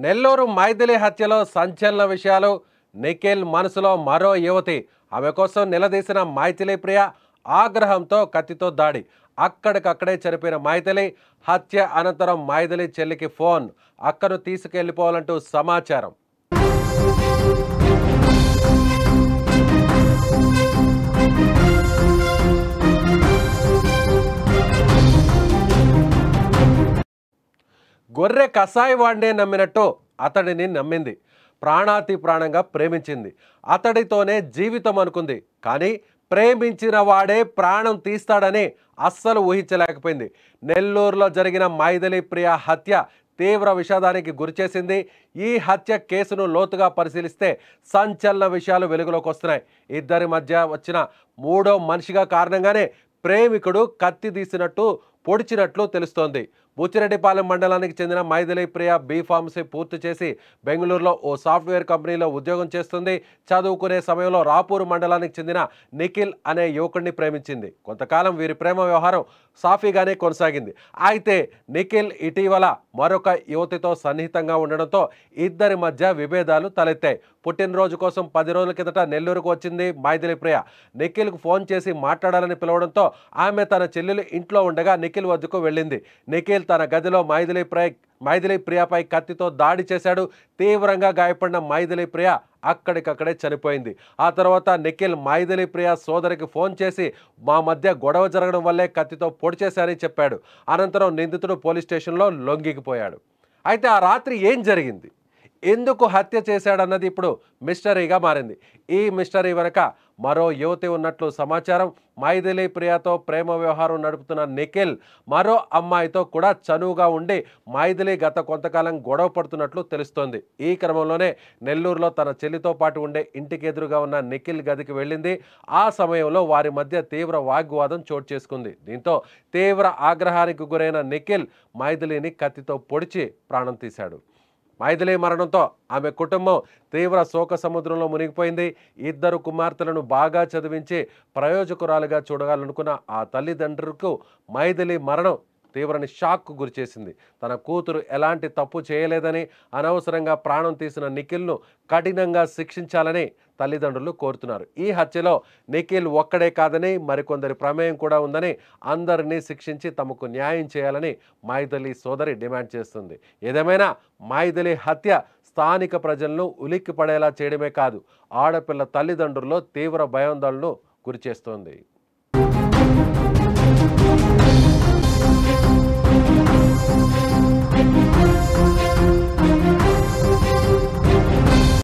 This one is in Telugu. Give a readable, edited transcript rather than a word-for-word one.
నెల్లూరు మైథిలి హత్యలో సంచలన విషయాలు. నిఖిల్ మనసులో మరో యువతి. ఆమె కోసం నిలదీసిన మైథిలి ప్రియ ఆగ్రహంతో కత్తితో దాడి. అక్కడికక్కడే చనిపోయిన మైథిలి. హత్య అనంతరం మైథిలి చెల్లికి ఫోన్. అక్కను తీసుకెళ్లిపోవాలంటూ సమాచారం. గొర్రె కసాయి వాడినే నమ్మినట్టు అతడిని నమ్మింది. ప్రాణాతి ప్రాణంగా ప్రేమించింది. అతడితోనే జీవితం అనుకుంది. కానీ ప్రేమించిన వాడే ప్రాణం తీస్తాడని అస్సలు ఊహించలేకపోయింది. నెల్లూరులో జరిగిన మైథిలి ప్రియ హత్య తీవ్ర విషాదానికి గురిచేసింది. ఈ హత్య కేసును లోతుగా పరిశీలిస్తే సంచలన విషయాలు వెలుగులోకి వస్తున్నాయి. ఇద్దరి మధ్య వచ్చిన మూడో మనిషిగా కారణంగానే ప్రేమికుడు కత్తి తీసినట్టు పొడిచినట్లు తెలుస్తోంది. బుచ్చిరెడ్డిపాలెం మండలానికి చెందిన మైథిలి ప్రియ బీఫార్మసీ పూర్తి చేసి బెంగళూరులో ఓ సాఫ్ట్వేర్ కంపెనీలో ఉద్యోగం చేస్తుంది. చదువుకునే సమయంలో రాపూరు మండలానికి చెందిన నిఖిల్ అనే యువకుడిని ప్రేమించింది. కొంతకాలం వీరి ప్రేమ వ్యవహారం సాఫీగానే కొనసాగింది. అయితే నిఖిల్ ఇటీవల మరొక యువతితో సన్నిహితంగా ఉండడంతో ఇద్దరి మధ్య విభేదాలు తలెత్తాయి. పుట్టినరోజు కోసం 10 రోజుల కిందట నెల్లూరుకు వచ్చింది మైథిలి ప్రియ. నిఖిల్కు ఫోన్ చేసి మాట్లాడాలని పిలవడంతో ఆమె తన చెల్లెలు ఇంట్లో ఉండగా నిఖిల్ వద్దకు వెళ్ళింది. నిఖిల్ తన గదిలో మైథిలి ప్రియపై కత్తితో దాడి చేశాడు. తీవ్రంగా గాయపడిన మైథిలి ప్రియ అక్కడికక్కడే చనిపోయింది. ఆ తర్వాత నిఖిల్ మైథిలి ప్రియ సోదరికి ఫోన్ చేసి మా మధ్య గొడవ జరగడం వల్లే కత్తితో పొడి చేశారని చెప్పాడు. అనంతరం నిందితుడు పోలీస్ స్టేషన్లో లొంగిపోయాడు. అయితే ఆ రాత్రి ఏం జరిగింది, ఎందుకు హత్య చేశాడన్నది ఇప్పుడు మిస్టరీగా మారింది. ఈ మిస్టరీ వెనక మరో యువతి ఉన్నట్లు సమాచారం. మైథిలి ప్రియతో ప్రేమ వ్యవహారం నడుపుతున్న నిఖిల్ మరో అమ్మాయితో కూడా చనువుగా ఉండి మైథిలి గత కొంతకాలం గొడవ పడుతున్నట్లు తెలుస్తోంది. ఈ క్రమంలోనే నెల్లూరులో తన చెల్లితో పాటు ఉండే ఇంటికి ఎదురుగా ఉన్న నిఖిల్ గదికి వెళ్ళింది. ఆ సమయంలో వారి మధ్య తీవ్ర వాగ్వాదం చోటు చేసుకుంది. దీంతో తీవ్ర ఆగ్రహానికి గురైన నిఖిల్ మైథిలిని కత్తితో పొడిచి ప్రాణం తీశాడు. మైథిలి మరణంతో ఆమె కుటుంబం తీవ్ర శోక సముద్రంలో మునిగిపోయింది. ఇద్దరు కుమార్తెలను బాగా చదివించి ప్రయోజకురాలుగా చూడాలనుకున్న ఆ తల్లిదండ్రులకు మైథిలి మరణం తీవ్రని షాక్కు గురిచేసింది. తన కూతురు ఎలాంటి తప్పు చేయలేదని, అనవసరంగా ప్రాణం తీసిన నిఖిల్ను కఠినంగా శిక్షించాలని తల్లిదండ్రులు కోరుతున్నారు. ఈ హత్యలో నిఖిల్ ఒక్కడే కాదని మరికొందరి ప్రమేయం కూడా ఉందని, అందరినీ శిక్షించి తమకు న్యాయం చేయాలని మైథిలి సోదరి డిమాండ్ చేస్తుంది. ఏదేమైనా మైథిలి హత్య స్థానిక ప్రజలను ఉలిక్కిపడేలా చేయడమే కాదు, ఆడపిల్ల తల్లిదండ్రుల్లో తీవ్ర భయాందోళనను గురిచేస్తోంది.